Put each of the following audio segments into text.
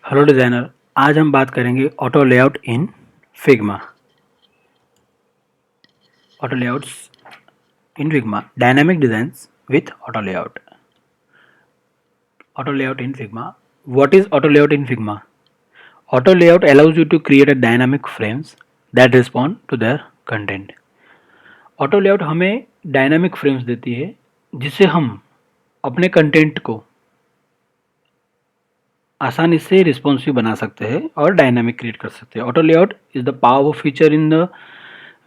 Hello designer, आज हम बात करेंगे auto layout in Figma. Auto layouts in Figma, dynamic designs with auto layout. Auto layout in Figma. What is auto layout in Figma? Auto layout allows you to create a dynamic frames that respond to their content. Auto layout हमें dynamic frames देती है जिससे हम अपने content को आसानी से responsive बना सकते हैं और डायनामिक क्रिएट कर सकते हैं। Auto layout is the power feature in the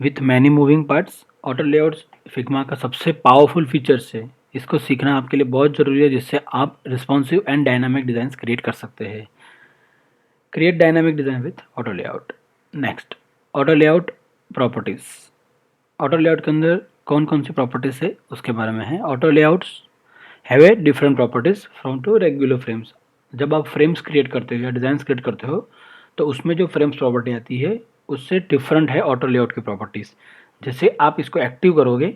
with many moving parts. Auto layout Figma का सबसे पावरफुल फीचर्स है, इसको सीखना आपके लिए बहुत ज़रूरी है जिससे आप responsive and dynamic design create कर सकते हैं। Create dynamic design with auto layout. Next, auto layout properties. Auto layout के अंदर कौन कौन सी प्रॉपर्टीज़ है उसके बारे में है। Auto layouts have a different properties from to regular frames. जब आप फ्रेम्स क्रिएट करते हो या डिज़ाइन क्रिएट करते हो तो उसमें जो फ्रेम्स प्रॉपर्टी आती है उससे डिफरेंट है ऑटो लेआउट की प्रॉपर्टीज़। जैसे आप इसको एक्टिव करोगे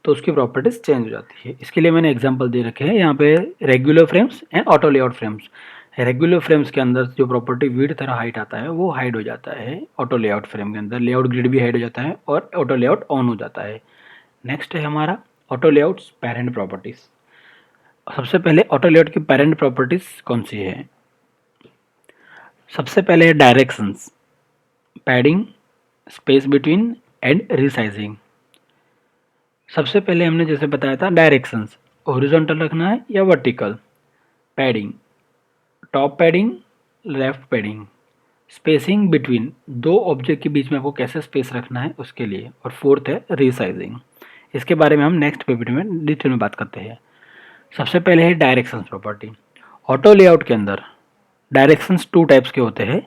तो उसकी प्रॉपर्टीज़ चेंज हो जाती है। इसके लिए मैंने एग्जांपल दे रखे हैं यहाँ पे, regular frames and auto layout frames. Regular frames के अंदर जो प्रॉपर्टी विड्थ और हाइट आता है वो हाइड हो जाता है ऑटो लेआउट फ्रेम के अंदर। लेआउट ग्रिड भी हाइड हो जाता है और ऑटो लेआउट ऑन हो जाता है। नेक्स्ट है हमारा ऑटो लेआउट्स पेरेंट प्रॉपर्टीज़। सबसे पहले ऑटो लेआउट की पेरेंट प्रॉपर्टीज़ कौन सी है। सबसे पहले है directions, padding, space between and resizing. सबसे पहले हमने जैसे बताया था डायरेक्शंस, हॉरिजॉन्टल रखना है या vertical. Padding, top padding, left padding. Spacing between, दो ऑब्जेक्ट के बीच में आपको कैसे स्पेस रखना है उसके लिए। और फोर्थ है रीसाइजिंग। इसके बारे में हम नेक्स्ट पीपीटी में डिटेल में बात करते हैं। सबसे पहले है डायरेक्शंस प्रॉपर्टी। ऑटो लेआउट के अंदर डायरेक्शंस टू टाइप्स के होते हैं,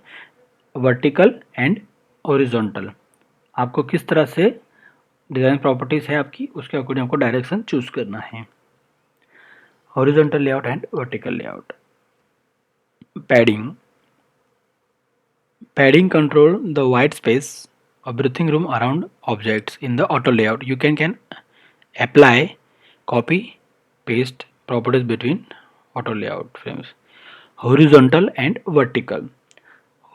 वर्टिकल एंड हॉरिजॉन्टल। आपको किस तरह से डिज़ाइन प्रॉपर्टीज़ है आपकी, उसके अकॉर्डिंग आपको डायरेक्शन चूज करना है। Horizontal layout and vertical layout. Padding, padding control the white space or breathing room around objects in the auto layout. You can apply, copy, paste properties between auto layout frames. Horizontal and vertical.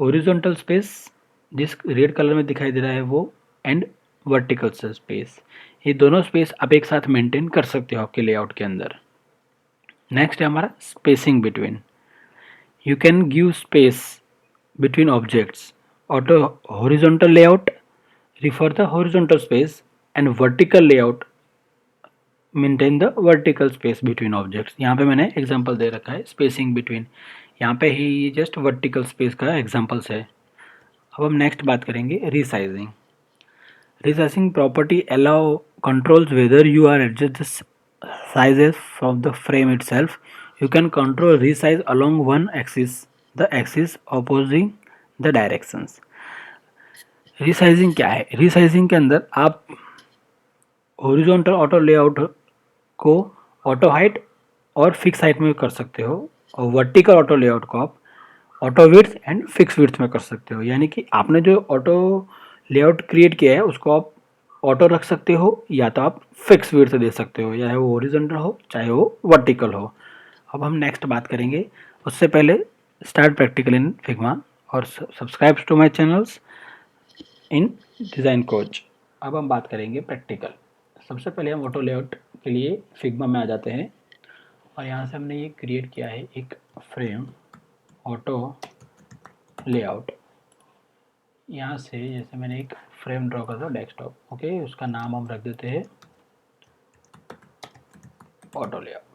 Horizontal space जिस red colour में दिखाई दे रहा है वो, and vertical space, ये दोनों space आप एक साथ मेंटेन कर सकते हो आपके लेआउट के अंदर। नेक्स्ट है हमारा spacing between. You can give space between objects. Auto horizontal layout refer the horizontal space and vertical layout maintain the vertical space between objects. यहाँ पे मैंने एग्जांपल दे रखा है स्पेसिंग बिटवीन, यहाँ पे ही जस्ट वर्टिकल स्पेस का एग्जांपल्स है। अब हम नेक्स्ट बात करेंगे resizing. Resizing property allow controls whether you are adjust the sizes from the frame itself. You can control resize along one axis, the axis opposing the directions. Resizing क्या है। Resizing के अंदर आप हॉरिजॉन्टल ऑटो लेआउट को auto height और fix height में कर सकते हो, और वर्टिकल ऑटो लेआउट को आप auto width and fix width में कर सकते हो। यानी कि आपने जो ऑटो लेआउट क्रिएट किया है उसको आप ऑटो रख सकते हो या तो आप फिक्स विड्थ दे सकते हो, चाहे वो हॉरिजॉन्टल हो चाहे वो वर्टिकल हो। अब हम नेक्स्ट बात करेंगे, उससे पहले स्टार्ट प्रैक्टिकल इन फिग्मा और subscribe to my channels in Design Coach. अब हम बात करेंगे प्रैक्टिकल। सबसे पहले हम ऑटो लेआउट के लिए फिग्मा में आ जाते हैं और यहाँ से हमने ये क्रिएट किया है एक फ्रेम ऑटो लेआउट। यहाँ से जैसे मैंने एक फ्रेम ड्रॉ कर दिया डेस्कटॉप, ओके, उसका नाम हम रख देते हैं ऑटो लेआउट।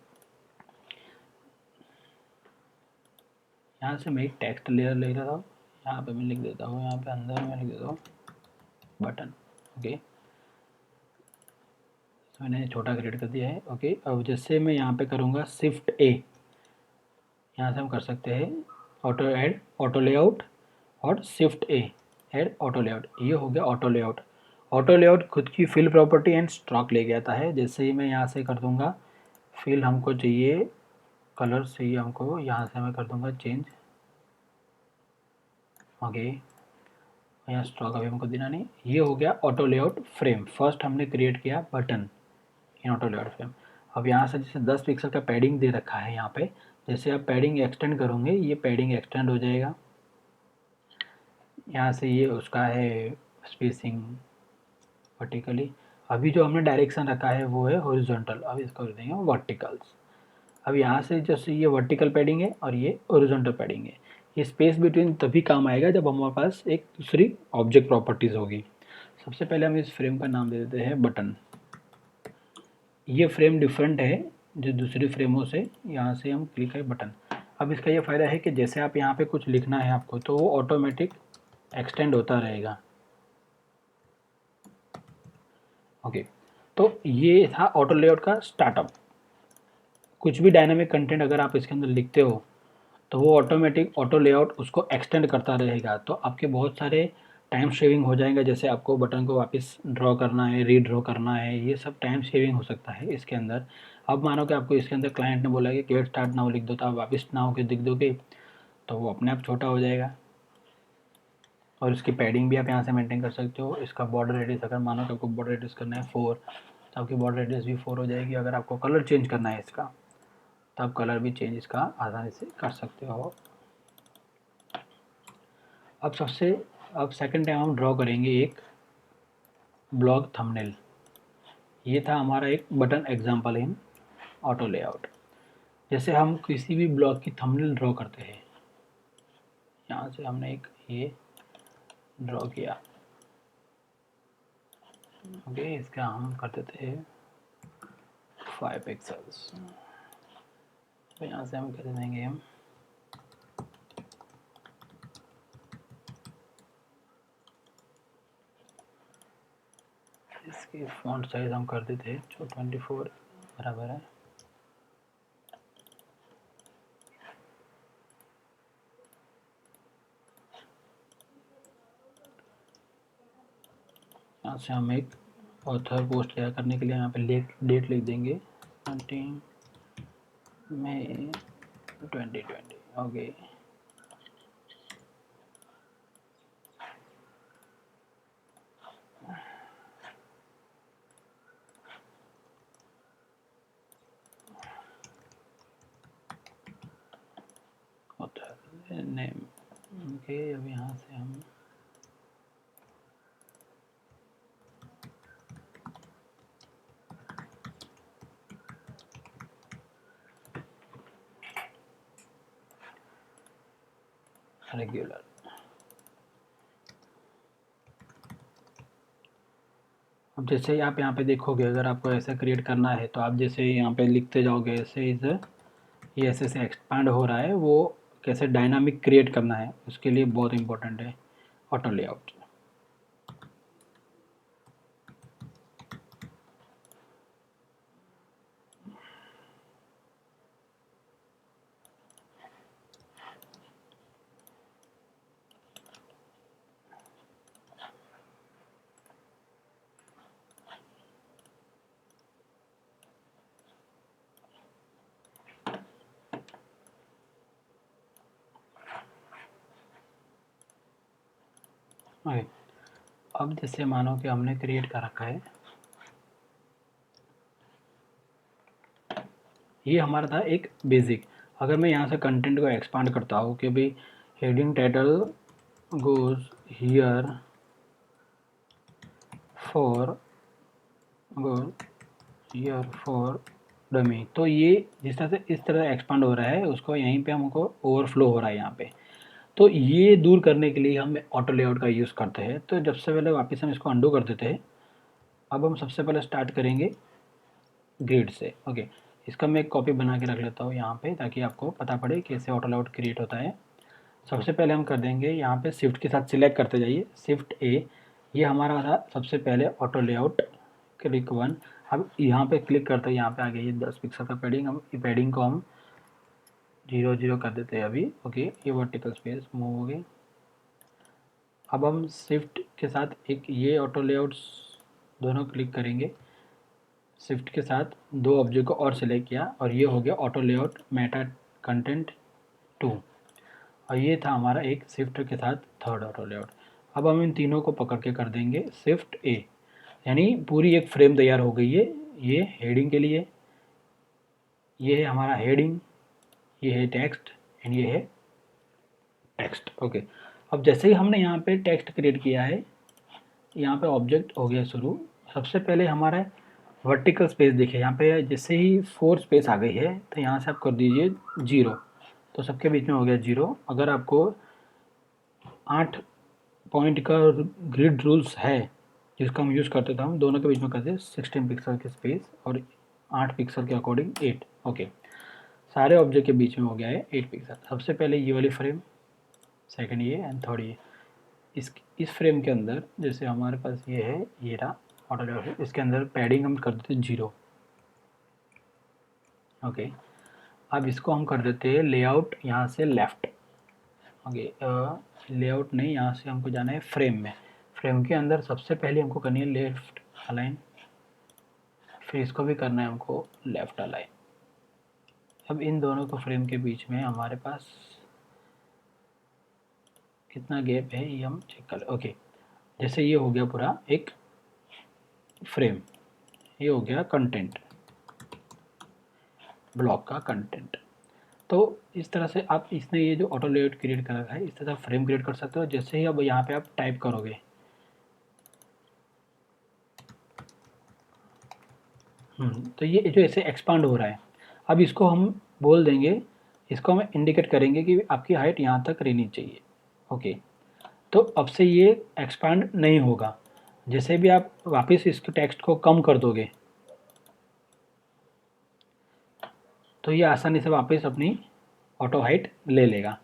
यहाँ से मैं एक टेक्स्ट लेयर ले रहा था, यहाँ पे मैं लिख देता हूँ, यहाँ पे अंदर मैं लिख देता हूँ बटन, ओके। मैंने छोटा क्रिएट कर दिया है, ओके। अब जैसे मैं यहाँ पे करूँगा शिफ्ट ए, यहाँ से हम कर सकते हैं ऑटो ऐड ऑटो लेआउट और शिफ्ट ए ऐड ऑटो लेआउट। ये हो गया ऑटो लेआउट। ऑटो लेआउट खुद की फिल प्रॉपर्टी एंड स्ट्रोक ले आता है। जैसे ही मैं यहाँ से कर दूँगा फिल, हमको चाहिए कलर चाहिए हमको, यहाँ से मैं कर दूँगा चेंज, ओके। यहाँ स्ट्रोक अभी हमको देना नहीं। ये हो गया ऑटो लेआउट फ्रेम। फर्स्ट हमने क्रिएट किया बटन इन ऑटो लेआउट फ्रेम। अब यहाँ से जैसे 10 पिक्सल का पैडिंग दे रखा है यहाँ पे, जैसे आप पैडिंग एक्सटेंड करोगे ये पैडिंग एक्सटेंड हो जाएगा। यहाँ से ये उसका है स्पेसिंग वर्टिकली। अभी जो हमने डायरेक्शन रखा है वो है हॉरिजॉन्टल, अब इसको कर देंगे वर्टिकल्स। अब यहाँ से जैसे ये वर्टिकल पैडिंग है और ये हॉरिजॉन्टल पैडिंग है। ये स्पेस बिटवीन तभी काम आएगा जब हमारे पास एक दूसरी ऑब्जेक्ट प्रॉपर्टीज़ होगी। सबसे पहले हम इस फ्रेम का नाम दे देते हैं बटन। ये फ्रेम डिफरेंट है जो दूसरी फ्रेमों से, यहाँ से हम क्लिक है बटन। अब इसका ये फ़ायदा है कि जैसे आप यहाँ पे कुछ लिखना है आपको तो वो ऑटोमेटिक एक्सटेंड होता रहेगा। ओके, तो ये था ऑटो लेआउट का स्टार्टअप। कुछ भी डायनामिक कंटेंट अगर आप इसके अंदर लिखते हो तो वो ऑटोमेटिक ऑटो लेआउट उसको एक्सटेंड करता रहेगा, तो आपके बहुत सारे टाइम सेविंग हो जाएगा। जैसे आपको बटन को वापस ड्रॉ करना है, रीड्रॉ करना है, ये सब टाइम सेविंग हो सकता है इसके अंदर। अब मानो कि आपको इसके अंदर क्लाइंट ने बोला कि गेट स्टार्ट नाउ लिख दो, तो आप वापस नाउ के लिख दोगे तो वो अपने आप छोटा हो जाएगा। और इसकी पैडिंग भी आप यहाँ से मेंटेन कर सकते हो। इसका बॉर्डर रेडियस अगर मानो कि आपको बॉर्डर रेडियस करना है 4, तो आपकी बॉर्डर रेडियस भी 4 हो जाएगी। अगर आपको कलर चेंज करना है इसका तो आप कलर भी चेंज इसका आसानी से कर सकते हो। अब सेकंड टाइम हम ड्रॉ करेंगे एक ब्लॉग थंबनेल। ये था हमारा एक button example in auto layout. जैसे हम किसी भी ब्लॉग की थंबनेल ड्रॉ करते हैं, यहाँ से हमने एक ये ड्रॉ किया। ओके, इसका हम कर देते हैं 5 पिक्सल्स। तो यहाँ से हम कर देंगे हम इसकी फॉन्ट साइज हम कर देते हैं जो 24 बराबर है। यहाँ से हम एक ऑथर पोस्ट तैयार करने के लिए यहाँ पे डेट लिख देंगे 19 मई 2020। Okay, author name. ओके, अब यहाँ से हम रेगुलर। अब जैसे ही आप यहाँ पे देखोगे, अगर आपको ऐसा क्रिएट करना है तो आप जैसे यहाँ पे लिखते जाओगे ऐसे इस ये ऐसे से एक्सपांड हो रहा है, वो कैसे डायनामिक क्रिएट करना है उसके लिए बहुत इंपॉर्टेंट है ऑटो लेआउट। ओके, अब जैसे मानो कि हमने क्रिएट कर रखा है, ये हमारा था एक बेसिक। अगर मैं यहाँ से कंटेंट को एक्सपांड करता हूँ कि भाई heading title goes here for dummy, तो ये जिस तरह से इस तरह एक्सपांड हो रहा है उसको यहीं पे हमको ओवरफ्लो हो रहा है यहाँ पे। तो ये दूर करने के लिए हम ऑटो लेआउट का यूज़ करते हैं। तो जब से पहले वापस हम इसको अंडू कर देते हैं। अब हम सबसे पहले स्टार्ट करेंगे ग्रिड से। ओके, इसका मैं एक कॉपी बना के रख लेता हूँ यहाँ पे ताकि आपको पता पड़े कैसे ऑटो लेआउट क्रिएट होता है। सबसे पहले हम कर देंगे यहाँ पे शिफ्ट के साथ सिलेक्ट करते जाइए, शिफ्ट ए। ये हमारा था सबसे पहले ऑटो लेआउट क्लिक 1। अब यहाँ पे क्लिक करते हैं, यहाँ पे आ गया ये 10 पिक्सल का पैडिंग। हम पैडिंग को हम 0 कर देते हैं अभी। ओके, ये वर्टिकल स्पेस मूव हो गई। अब हम शिफ्ट के साथ एक ये ऑटो लेआउट्स दोनों क्लिक करेंगे, शिफ्ट के साथ दो ऑब्जेक्ट को और सिलेक्ट किया और ये हो गया ऑटो लेआउट मेटा कंटेंट 2। और ये था हमारा एक शिफ्ट के साथ थर्ड ऑटो लेआउट। अब हम इन तीनों को पकड़ के कर देंगे शिफ्ट ए, यानी पूरी एक फ्रेम तैयार हो गई है। ये हेडिंग के लिए, ये है हमारा हेडिंग, ये है टेक्स्ट एंड ये है टेक्स्ट। ओके, अब जैसे ही हमने यहाँ पे टेक्स्ट क्रिएट किया है, यहाँ पे ऑब्जेक्ट हो गया शुरू। सबसे पहले हमारा वर्टिकल स्पेस देखिए, यहाँ पे जैसे ही 4 स्पेस आ गई है तो यहाँ से आप कर दीजिए 0, तो सबके बीच में हो गया 0। अगर आपको 8 पॉइंट का ग्रिड रूल्स है जिसका हम यूज़ करते थे, हम दोनों के बीच में करते 16 पिक्सल की स्पेस और 8 पिक्सल के अकॉर्डिंग 8। ओके, सारे ऑब्जेक्ट के बीच में हो गया है 8 पिक्सल। सबसे पहले ये वाली फ्रेम, सेकंड ये एंड थर्ड ये। इस फ्रेम के अंदर जैसे हमारे पास ये है, ये रहा ऑटो, इसके अंदर पैडिंग हम कर देते 0। ओके, अब इसको हम कर देते हैं लेआउट यहाँ से लेफ़्ट। ओके, लेआउट नहीं, यहाँ से हमको जाना है फ्रेम में। फ्रेम के अंदर सबसे पहले हमको करनी है लेफ्ट अलाइन, फिर इसको भी करना है हमको लेफ़्ट अलाइन। अब इन दोनों को फ्रेम के बीच में हमारे पास कितना गैप है ये हम चेक कर। ओके, जैसे ये हो गया पूरा एक फ्रेम, ये हो गया कंटेंट, ब्लॉक का कंटेंट। तो इस तरह से आप, इसने ये जो ऑटो लेआउट क्रिएट कर रखा है, इस तरह फ्रेम क्रिएट कर सकते हो। जैसे ही अब यहाँ पे आप टाइप करोगे, तो ये जो ऐसे एक्सपांड हो रहा है, अब इसको हम बोल देंगे, इसको हम इंडिकेट करेंगे कि आपकी हाइट यहाँ तक रहनी चाहिए। ओके, तो अब से ये एक्सपांड नहीं होगा। जैसे भी आप वापस इसके टेक्स्ट को कम कर दोगे तो ये आसानी से वापस अपनी ऑटो हाइट ले लेगा।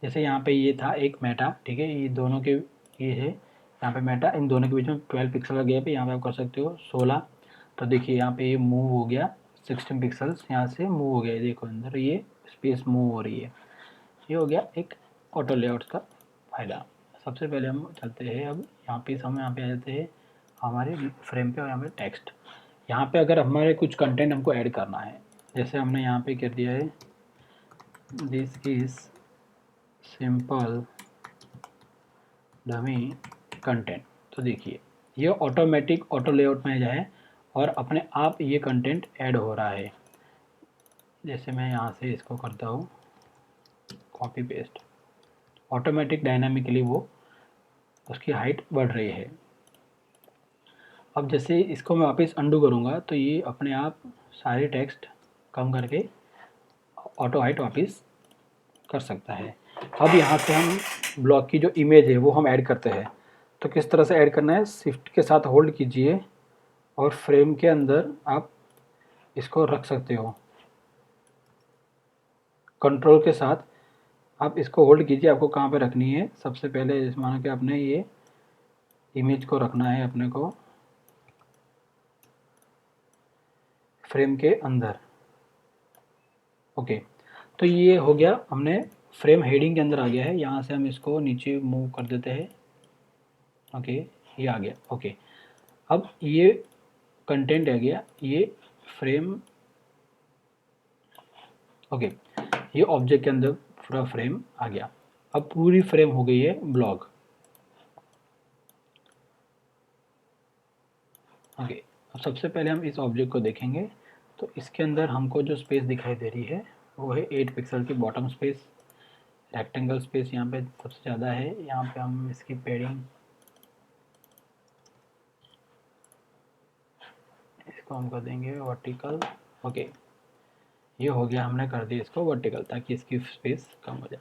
जैसे यहाँ पे ये था एक मेटा, ठीक है, ये दोनों के ये है यहाँ पे मेटा, इन दोनों के बीच में 12 पिक्सल का गैप है, यहाँ पे आप कर सकते हो 16। तो देखिए यहाँ पे ये मूव हो गया 16 पिक्सल्स, यहाँ से मूव हो गया, देखो अंदर ये स्पेस मूव हो रही है। ये हो गया एक ऑटो लेआउट का फ़ायदा। सबसे पहले हम चलते हैं, अब हम यहाँ पे आ जाते हैं हमारे फ्रेम पे, और यहाँ पे टेक्स्ट। यहाँ पे अगर हमारे कुछ कंटेंट हमको ऐड करना है, जैसे हमने यहाँ पे कर दिया है this is simple dummy content. तो देखिए ये ऑटोमेटिक ऑटो लेआउट में जाए और अपने आप ये कंटेंट ऐड हो रहा है। जैसे मैं यहाँ से इसको करता हूँ कॉपी पेस्ट, ऑटोमेटिक डायनामिकली वो उसकी हाइट बढ़ रही है। अब जैसे इसको मैं वापस अंडू करूँगा तो ये अपने आप सारे टेक्स्ट कम करके ऑटो हाइट वापस कर सकता है। अब यहाँ से हम ब्लॉक की जो इमेज है वो हम ऐड करते हैं। तो किस तरह से ऐड करना है, शिफ्ट के साथ होल्ड कीजिए और फ्रेम के अंदर आप इसको रख सकते हो। कंट्रोल के साथ आप इसको होल्ड कीजिए, आपको कहाँ पे रखनी है। सबसे पहले मानो कि आपने ये इमेज को रखना है अपने को फ्रेम के अंदर। ओके, तो ये हो गया, हमने फ्रेम हेडिंग के अंदर आ गया है। यहाँ से हम इसको नीचे मूव कर देते हैं। ओके, ये आ गया। ओके, अब ये कंटेंट आ गया, ये फ्रेम। ओके, ये ऑब्जेक्ट के अंदर पूरा फ्रेम आ गया। अब पूरी फ्रेम हो गई है ब्लॉग। ओके, अब सबसे पहले हम इस ऑब्जेक्ट को देखेंगे। तो इसके अंदर हमको जो स्पेस दिखाई दे रही है वो है 8 पिक्सल की बॉटम स्पेस। रेक्टेंगल स्पेस यहाँ पे सबसे ज़्यादा है। यहाँ पे हम इसकी पैडिंग, इसको हम कर देंगे वर्टिकल। ओके, ये हो गया, हमने कर दिया इसको वर्टिकल ताकि इसकी स्पेस कम हो जाए।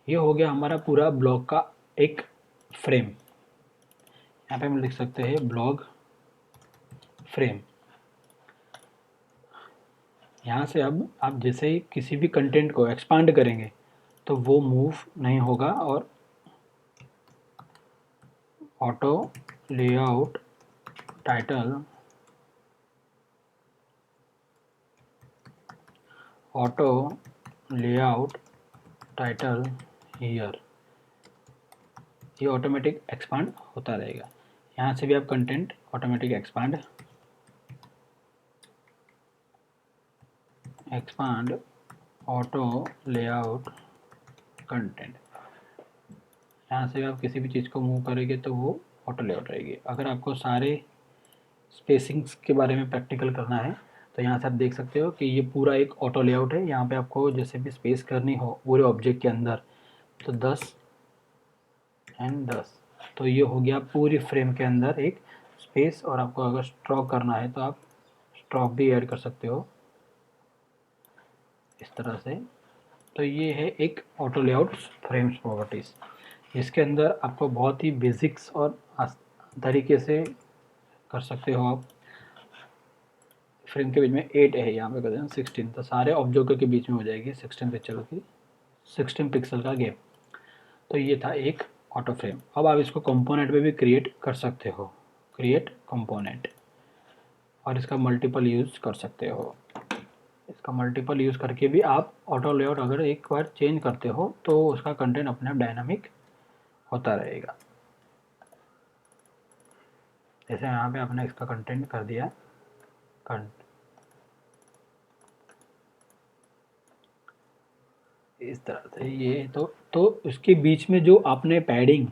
ये हो गया हमारा पूरा ब्लॉग का एक फ्रेम। यहाँ पे हम लिख सकते हैं ब्लॉग फ्रेम। यहाँ से अब आप जैसे ही किसी भी कंटेंट को एक्सपांड करेंगे तो वो मूव नहीं होगा और auto layout title, auto layout title here, ये ऑटोमेटिक एक्सपांड होता रहेगा। यहाँ से भी आप content automatic expand auto layout content, यहाँ से आप किसी भी चीज़ को मूव करेंगे तो वो ऑटो लेआउट रहेगी। अगर आपको सारे स्पेसिंग्स के बारे में प्रैक्टिकल करना है तो यहाँ से आप देख सकते हो कि ये पूरा एक ऑटो लेआउट है। यहाँ पे आपको जैसे भी स्पेस करनी हो पूरे ऑब्जेक्ट के अंदर, तो 10 एंड 10, तो ये हो गया पूरी फ्रेम के अंदर एक स्पेस। और आपको अगर स्ट्रोक करना है तो आप स्ट्रोक भी ऐड कर सकते हो इस तरह से। तो ये है एक ऑटो लेआउट फ्रेम्स प्रॉपर्टीज़, इसके अंदर आपको बहुत ही बेसिक्स और तरीके से कर सकते हो आप। फ्रेम के बीच में 8 है, यहाँ पे कर देना 16, तो सारे ऑब्जेक्ट के बीच में हो जाएगी 16 पिक्सल की 16 पिक्सल का गैप। तो ये था एक ऑटो फ्रेम। अब आप इसको कंपोनेंट में भी क्रिएट कर सकते हो, क्रिएट कंपोनेंट, और इसका मल्टीपल यूज़ कर सकते हो। इसका मल्टीपल यूज़ करके भी आप ऑटो लेआउट अगर एक बार चेंज करते हो तो उसका कंटेंट अपने आप डायनामिक होता रहेगा। जैसे यहाँ पे आपने इसका कंटेंट कर दिया इस तरह से, ये तो उसके बीच में जो आपने पैडिंग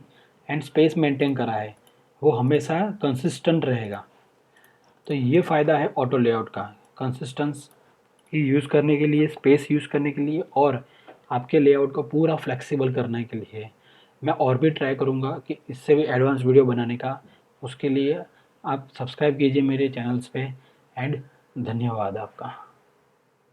एंड स्पेस मेंटेन करा है वो हमेशा कंसिस्टेंट रहेगा। तो ये फ़ायदा है ऑटो लेआउट का, कंसिस्टेंस यूज़ करने के लिए, स्पेस यूज़ करने के लिए, और आपके लेआउट को पूरा फ्लेक्सिबल करने के लिए। मैं और भी ट्राई करूँगा कि इससे भी एडवांस वीडियो बनाने का। उसके लिए आप सब्सक्राइब कीजिए मेरे चैनल्स पे। एंड धन्यवाद आपका।